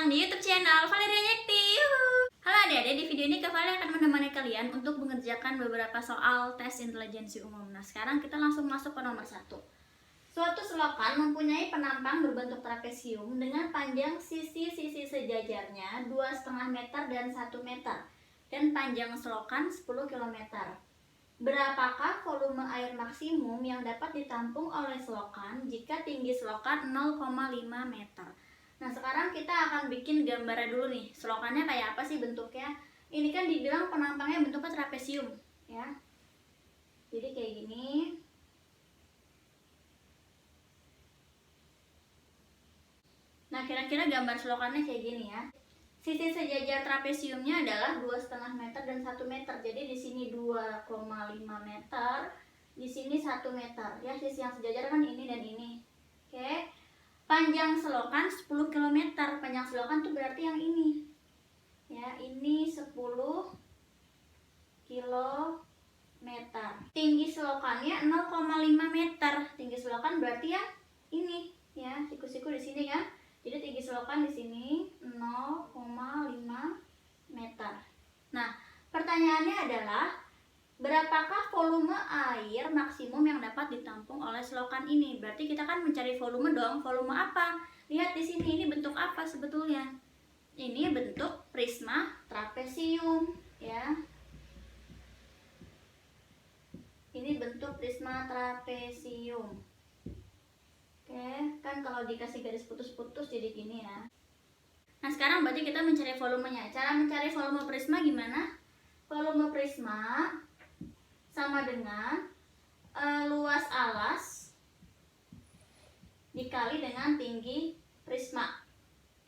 datang di YouTube channel Valeria Yekti. Halo adik-adik, di video ini Kak Valeria akan menemani kalian untuk mengerjakan beberapa soal tes intelijensi umum. Nah, sekarang kita langsung masuk ke nomor 1. Suatu selokan mempunyai penampang berbentuk trapesium dengan panjang sisi-sisi sejajarnya 2,5 meter dan 1 meter dan panjang selokan 10 km. Berapakah volume air maksimum yang dapat ditampung oleh selokan jika tinggi selokan 0,5 meter? Nah, sekarang kita akan bikin gambarnya dulu nih. Selokannya kayak apa sih bentuknya? Ini kan dibilang penampangnya bentuknya trapesium, ya. Jadi kayak gini. Nah, kira-kira gambar selokannya kayak gini ya. Sisi sejajar trapesiumnya adalah 2,5 meter dan 1 meter. Jadi di sini 2,5 meter, di sini 1 meter. Ya, sisi yang sejajar kan ini dan ini. Oke. Panjang selokan 10 km. Panjang selokan tuh berarti yang ini. Ya, ini 10 km. Tinggi selokannya 0,5 meter. Tinggi selokan berarti yang ini, ya. Siku-siku di sini kan. Jadi tinggi selokan di sini 0,5 meter. Nah, pertanyaannya adalah berapakah volume air maksimum yang dapat ditampung oleh selokan ini? Berarti kita kan mencari volume dong. Volume apa? Lihat di sini, ini bentuk apa sebetulnya? Ini bentuk prisma trapesium, ya. Ini bentuk prisma trapesium. Oke, kan kalau dikasih garis putus-putus jadi gini ya. Nah, sekarang berarti kita mencari volumenya. Cara mencari volume prisma gimana? Volume prisma sama dengan luas alas dikali dengan tinggi prisma,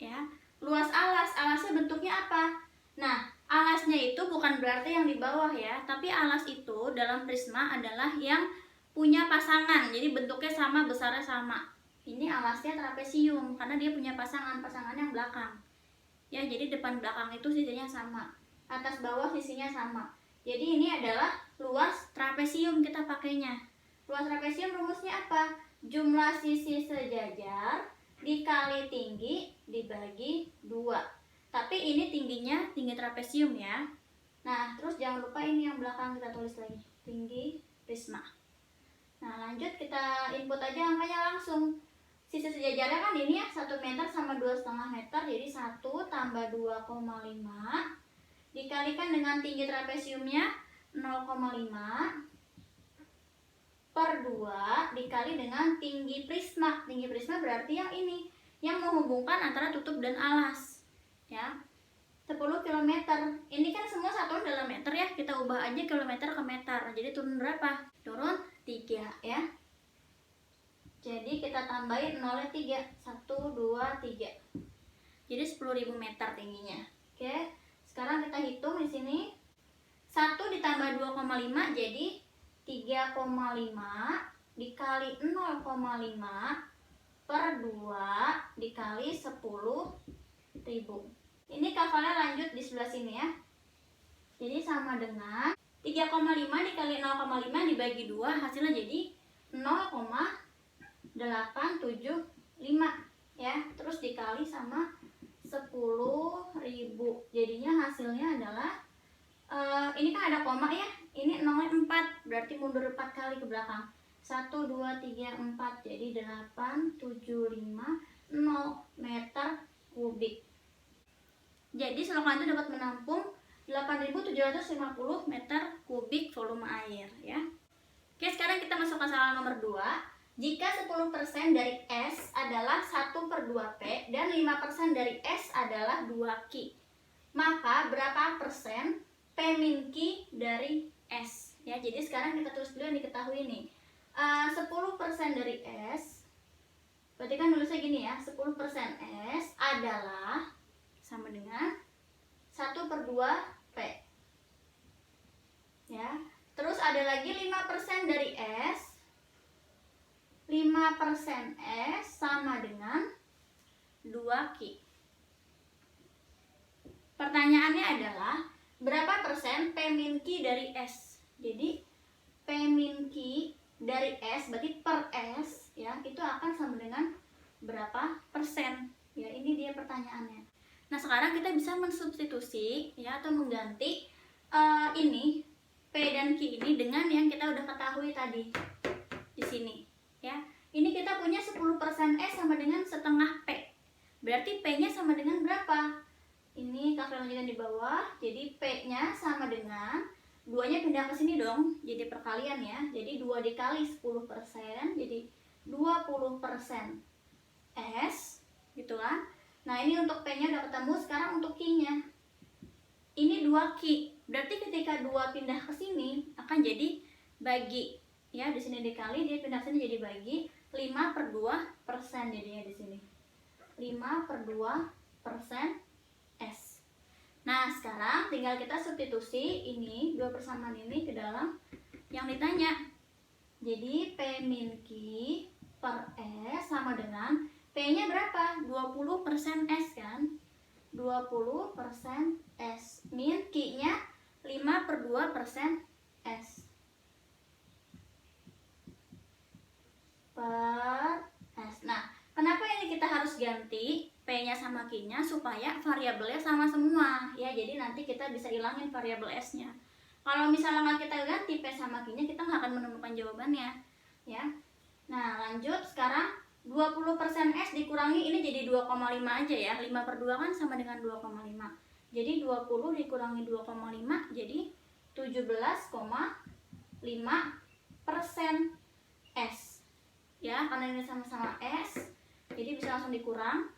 ya. Luas alas, alasnya bentuknya apa? Nah, alasnya itu bukan berarti yang di bawah ya, tapi alas itu dalam prisma adalah yang punya pasangan, jadi bentuknya sama, besarnya sama. Ini alasnya trapesium karena dia punya pasangan yang belakang, ya. Jadi depan belakang itu sisinya sama, atas bawah sisinya sama. Jadi ini adalah luas trapesium kita pakainya. Luas trapesium rumusnya apa? Jumlah sisi sejajar dikali tinggi dibagi 2. Tapi ini tingginya tinggi trapesium ya. Nah, terus jangan lupa ini yang belakang kita tulis lagi, tinggi prisma. Nah, lanjut kita input aja angkanya langsung. Sisi sejajarnya kan ini ya, 1 meter sama 2,5 meter. Jadi 1 tambah 2,5 dikalikan dengan tinggi trapesiumnya 0,5 per 2 dikali dengan tinggi prisma. Tinggi prisma berarti yang ini, yang menghubungkan antara tutup dan alas, ya. 10 km. Ini kan semua satuan dalam meter ya. Kita ubah aja kilometer ke meter. Jadi turun berapa? Turun 3 ya. Jadi kita tambahin 0-nya 3. 1, 2, 3. Jadi 10.000 meter tingginya. Oke. Sekarang kita hitung di sini. 1 ditambah 2,5 jadi 3,5 dikali 0,5 per 2 dikali 10.000. Ini kafalnya lanjut di sebelah sini ya. Jadi sama dengan 3,5 dikali 0,5 dibagi 2, hasilnya jadi 0,875 ya. Terus dikali sama 10.000. Jadinya hasilnya adalah ini kan ada koma ya. Ini 0,4, berarti mundur 4 kali ke belakang. 1, 2, 3, 4. Jadi 875 meter kubik. Jadi selokan itu dapat menampung 8.750 meter kubik volume air ya. Oke, sekarang kita masuk ke soal nomor 2. Jika 10% dari S adalah 1/2P dan 5% dari S adalah 2Q, maka berapa persen P min Q dari S? Ya, jadi sekarang kita tulis dulu yang diketahui nih. 10% dari S, berarti kan nulisnya gini ya, 10% S adalah sama dengan 1/2P. Ya. Terus ada lagi 5% dari S. 5% S sama dengan 2Q. Pertanyaannya adalah berapa persen P min Q dari S? Jadi P min Q dari S berarti per S ya, itu akan sama dengan berapa persen? Ya, ini dia pertanyaannya. Nah, sekarang kita bisa mensubstitusi ya atau mengganti ini P dan Q ini dengan yang kita udah ketahui tadi di sini ya. Ini kita punya 10% S sama dengan setengah P. Berarti P-nya sama dengan berapa? Ini kakak lanjutkan di bawah. Jadi P-nya sama dengan 2-nya pindah ke sini dong. Jadi perkalian ya. Jadi 2 dikali 10% jadi 20% S gitu kan. Nah, ini untuk P-nya udah ketemu. Sekarang untuk Q-nya. Ini 2 Q. Berarti ketika 2 pindah ke sini akan jadi bagi. Ya, di sini dikali, dia pindah ke sini jadi bagi 5/2% jadinya di sini. 5/2% S. Nah, sekarang tinggal kita substitusi ini dua persamaan ini ke dalam yang ditanya. Jadi P min Q per S sama dengan P-nya berapa? 20% S kan? 20% S min Q-nya 5/2% S per S. Nah, kenapa ini kita harus ganti P-nya sama Q-nya? Supaya variabelnya sama semua ya. Jadi nanti kita bisa hilangin variabel S-nya. Kalau misalnya nggak kita ganti P sama Q-nya, kita nggak akan menemukan jawabannya ya. Nah, lanjut sekarang 20% S dikurangi ini jadi 2,5 aja ya. 5/2 kan sama dengan 2,5. Jadi 20 dikurangi 2,5 jadi 17,5% S ya, karena ini sama-sama S jadi bisa langsung dikurang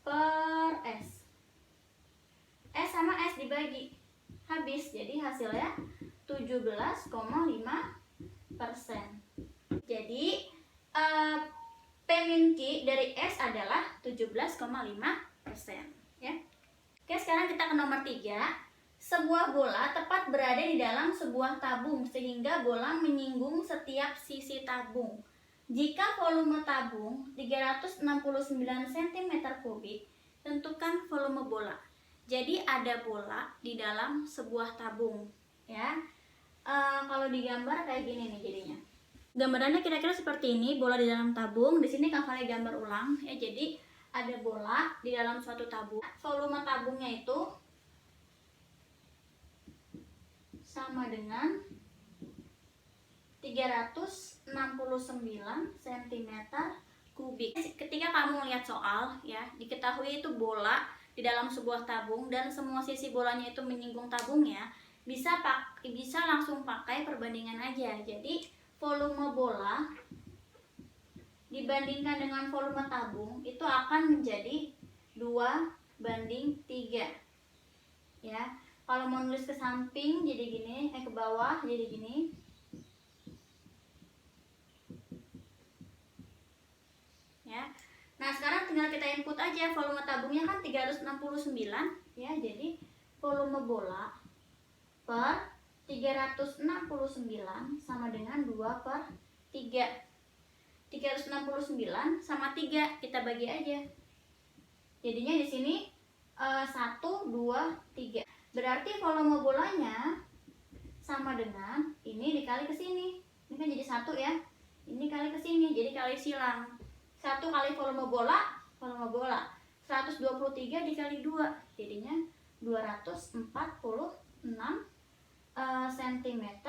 per S. S sama S dibagi habis, jadi hasilnya 17,5%. Jadi P min Q dari S adalah 17,5% ya. Oke, sekarang kita ke nomor 3. Sebuah bola tepat berada di dalam sebuah tabung sehingga bola menyinggung setiap sisi tabung. Jika volume tabung 369 cm3, tentukan volume bola. Jadi ada bola di dalam sebuah tabung ya. Kalau digambar kayak gini nih jadinya. Gambarannya kira-kira seperti ini, bola di dalam tabung. Di sini Kak Vale gambar ulang ya. Jadi ada bola di dalam suatu tabung. Volume tabungnya itu sama dengan 369 cm3. Ketika kamu lihat soal ya, diketahui itu bola di dalam sebuah tabung dan semua sisi bolanya itu menyinggung tabungnya, bisa langsung pakai perbandingan aja. Jadi volume bola dibandingkan dengan volume tabung itu akan menjadi 2/3 ya. Kalau mau nulis ke samping jadi gini, ke bawah jadi gini. Ya. Nah, sekarang tinggal kita input aja volume tabungnya kan 369 ya. Jadi volume bola per 369 sama dengan 2/3. 369 sama 3 kita bagi aja. Jadinya di sini 1, 2, 3. Berarti volume bolanya sama dengan ini dikali ke sini. Ini kan jadi 1 ya. Ini kali ke sini, jadi kali silang. 1 kali volume bola. 123 dikali 2, jadinya 246 cm3.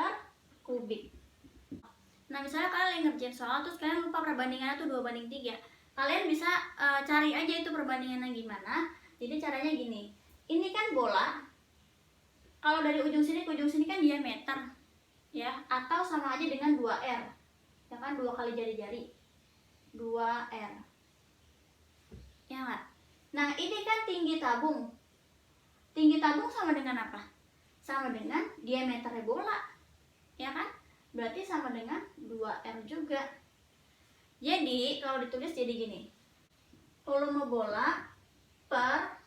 Nah, misalnya kalian ngerjain soal terus kalian lupa perbandingannya tuh 2/3. Kalian bisa cari aja itu perbandingannya gimana. Jadi caranya gini. Ini kan bola. Kalau dari ujung sini ke ujung sini kan diameter. Ya, atau sama aja dengan 2R. Ya kan, 2 kali jari-jari. 2R. Ya enggak? Nah, ini kan tinggi tabung. Tinggi tabung sama dengan apa? Sama dengan diameternya bola. Ya kan? Berarti sama dengan 2R juga. Jadi, kalau ditulis jadi gini. Volume bola per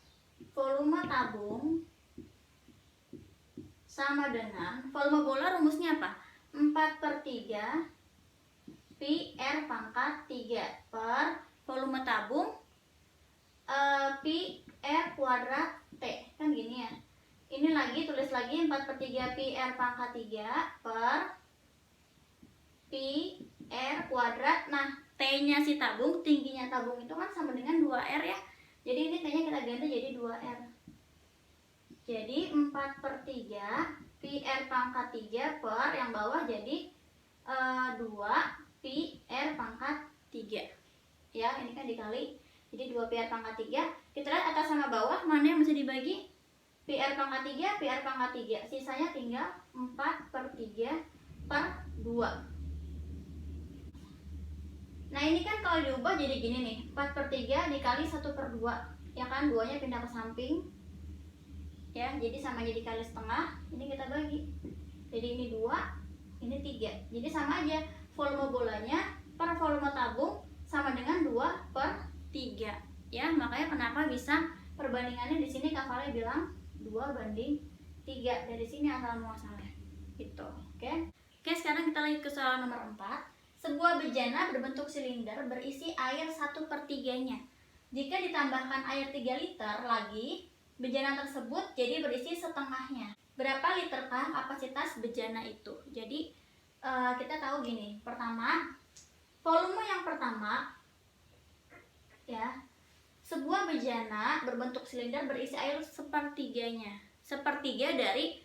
volume tabung sama dengan, volume bola rumusnya apa? 4/3 Pi R pangkat 3 per volume tabung Pi R kuadrat T. Kan gini ya. Ini lagi, tulis lagi 4/3 Pi R pangkat 3 per Pi R kuadrat. Nah, T-nya si tabung, tingginya tabung itu kan sama dengan 2R ya. Jadi ini T-nya kita ganti jadi 2 2R. Jadi 4/3 Pi R pangkat 3 per yang bawah jadi 2 Pi R pangkat 3. Ya, ini kan dikali. Jadi 2 Pi R pangkat 3. Kita lihat atas sama bawah mana yang bisa dibagi? Pi R pangkat 3, Pi R pangkat 3. Sisanya tinggal 4/3 per 2. Nah, ini kan kalau diubah jadi gini nih. 4/3 dikali 1/2. Ya kan, 2-nya pindah ke samping. Ya, jadi sama aja dikali setengah. Ini kita bagi. Jadi ini 2, ini 3. Jadi sama aja. Volume bolanya per volume tabung sama dengan 2/3. Ya, makanya kenapa bisa perbandingannya di sini Kak Vale bilang 2/3. Dari sini asal muasalnya. Gitu. Oke. Oke, sekarang kita lanjut ke soal nomor 4. Sebuah bejana berbentuk silinder berisi air 1/3-nya. Jika ditambahkan air 3 liter lagi, bejana tersebut jadi berisi setengahnya. Berapa literkah kapasitas bejana itu? Jadi kita tahu gini. Pertama, volume yang pertama ya, sebuah bejana berbentuk silinder berisi air 1/3-nya. 1/3 dari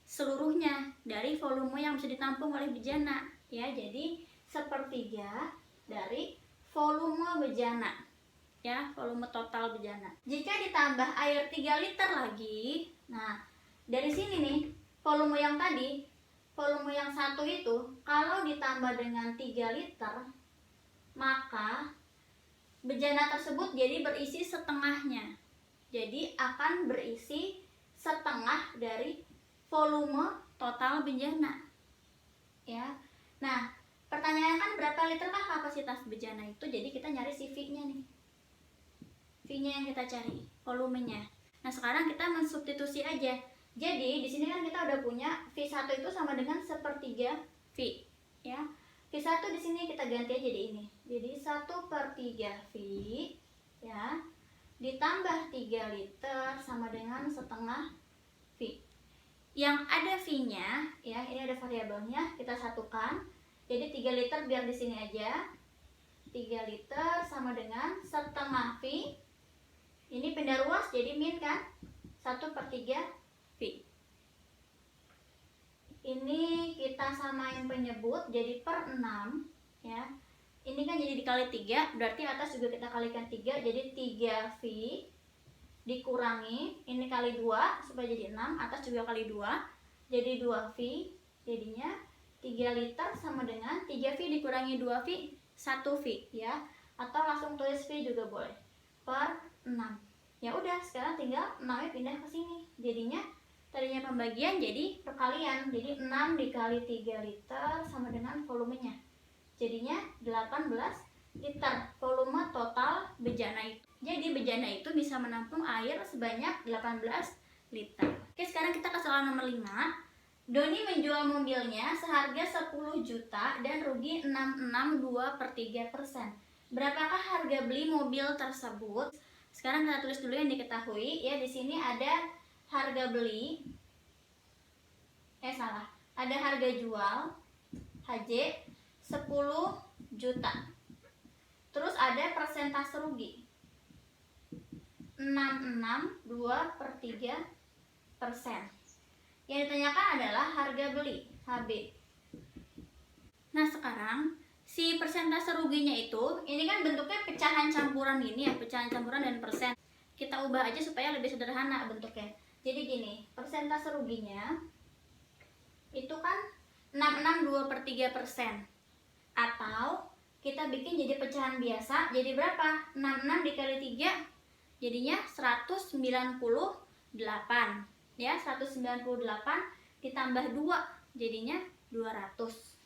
seluruhnya, dari volume yang bisa ditampung oleh bejana. Ya, jadi 1/3 dari volume bejana. Ya, volume total bejana. Jika ditambah air 3 liter lagi, nah dari sini nih, volume yang tadi, volume yang satu itu, kalau ditambah dengan 3 liter, maka bejana tersebut jadi berisi setengahnya. Jadi akan berisi setengah dari volume total bejana. Ya, nah pertanyaannya kan berapa literkah kapasitas bejana itu, jadi kita nyari si V-nya nih. V-nya yang kita cari, volumenya. Nah, sekarang kita mensubstitusi aja. Jadi, di sini kan kita udah punya V1 itu sama dengan 1/3 V, ya. V1 di sini kita ganti aja di ini. Jadi 1/3 V, ya, ditambah 3 liter sama dengan setengah V. Yang ada V-nya, ya, ini ada variabelnya, kita satukan. Jadi 3 liter biar di sini aja. 3 liter sama dengan setengah V. Ini pindah ruas jadi min kan? 1/3 V. Ini kita samain penyebut jadi per 6 ya. Ini kan jadi dikali 3, berarti atas juga kita kalikan 3, jadi 3 V dikurangi ini kali 2 supaya jadi 6, atas juga kali 2 jadi 2 V. Jadinya 3 liter sama dengan 3 V dikurangi 2 V 1 V ya. Atau langsung tulis V juga boleh. Per 6. Ya udah, sekarang tinggal 6-nya pindah ke sini. Jadinya tadinya pembagian jadi perkalian. Jadi 6 dikali 3 liter sama dengan volumenya. Jadinya 18 liter volume total bejana itu. Jadi bejana itu bisa menampung air sebanyak 18 liter. Oke, sekarang kita ke soal nomor 5. Doni menjual mobilnya seharga 10 juta dan rugi 662/3%. Berapakah harga beli mobil tersebut? Sekarang kita tulis dulu yang diketahui ya. Di sini ada harga beli, ada harga jual HJ 10 juta. Terus ada persentase rugi 662/3%. Yang ditanyakan adalah harga beli HB. Nah, sekarang si persentase ruginya itu, ini kan bentuknya pecahan campuran gini ya, pecahan campuran dan persen. Kita ubah aja supaya lebih sederhana bentuknya. Jadi gini, persentase ruginya itu kan 662/3%. Atau kita bikin jadi pecahan biasa, jadi berapa? 66 dikali 3 jadinya 198. Ya, 198 ditambah 2 jadinya 200.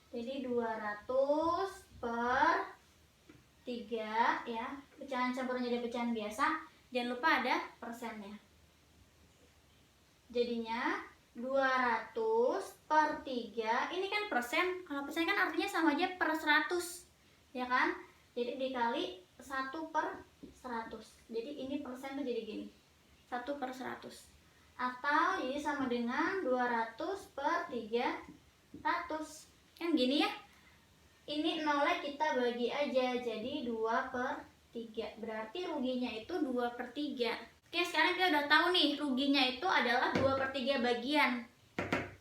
Jadi 200 per 3 ya. Pecahan campuran jadi pecahan biasa. Jangan lupa ada persennya. Jadinya 200 per 3. Ini kan persen. Kalau persen kan artinya sama aja per 100. Ya kan? Jadi dikali 1/100. Jadi ini persen tuh jadi gini. 1/100. Atau jadi sama dengan 200 per 300. Kan gini ya. Ini nolnya kita bagi aja, jadi 2/3. Berarti ruginya itu 2/3. Oke, sekarang kita udah tahu nih ruginya itu adalah 2/3 bagian.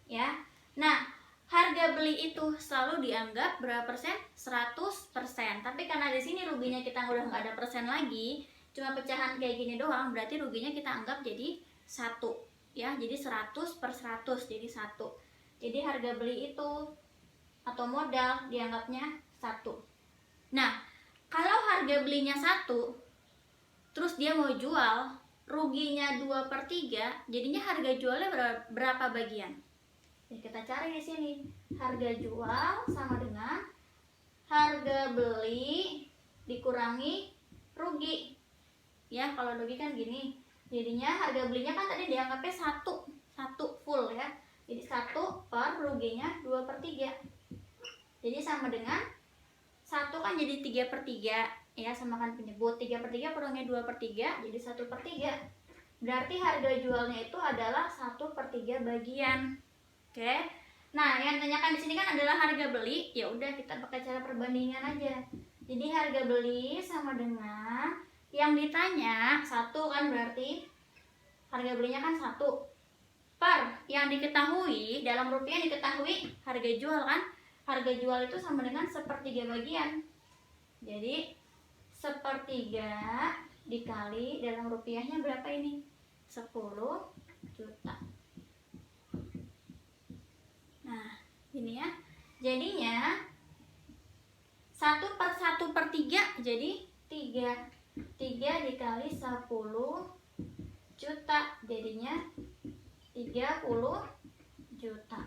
Ya. Nah, harga beli itu selalu dianggap berapa persen? 100%. Tapi karena di sini ruginya kita udah nggak ada persen lagi, cuma pecahan kayak gini doang, berarti ruginya kita anggap jadi 1. Ya, jadi 100/100, jadi 1. Jadi harga beli itu atau modal dianggapnya 1. Nah, kalau harga belinya 1, terus dia mau jual, ruginya 2/3, jadinya harga jualnya berapa bagian? Jadi kita cari di sini. Harga jual sama dengan harga beli dikurangi rugi. Ya, kalau rugi kan gini. Jadinya harga belinya kan tadi dianggapnya 1 full ya. Jadi 1 per ruginya 2/3. Jadi sama dengan 1 kan jadi 3/3. Ya, sama kan penyebut 3/3 kurangnya 2/3 jadi 1/3. Berarti harga jualnya itu adalah 1/3 bagian. Oke. Nah, yang tanyakan di sini kan adalah harga beli. Ya udah, kita pakai cara perbandingan aja. Jadi harga beli sama dengan yang ditanya 1 kan, berarti harga belinya kan 1 per yang diketahui dalam rupiah, diketahui harga jual kan. Harga jual itu sama dengan 1/3 bagian. Jadi 1/3 dikali dalam rupiahnya berapa ini? 10 juta. Nah, ini ya. Jadinya 1/1/3 jadi 3. 3 dikali 10 juta jadinya 30 juta.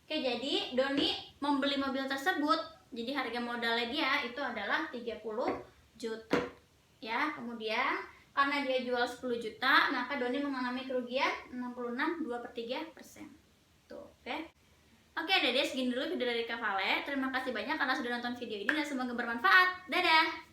Oke, jadi Doni membeli mobil tersebut. Jadi harga modalnya dia itu adalah 30 juta. Ya, kemudian karena dia jual 10 juta, maka Doni mengalami kerugian 66,2/3%. Tuh, oke. Oke, Dede, segini dulu video dari Kak Vale. Terima kasih banyak karena sudah nonton video ini dan semoga bermanfaat. Dadah.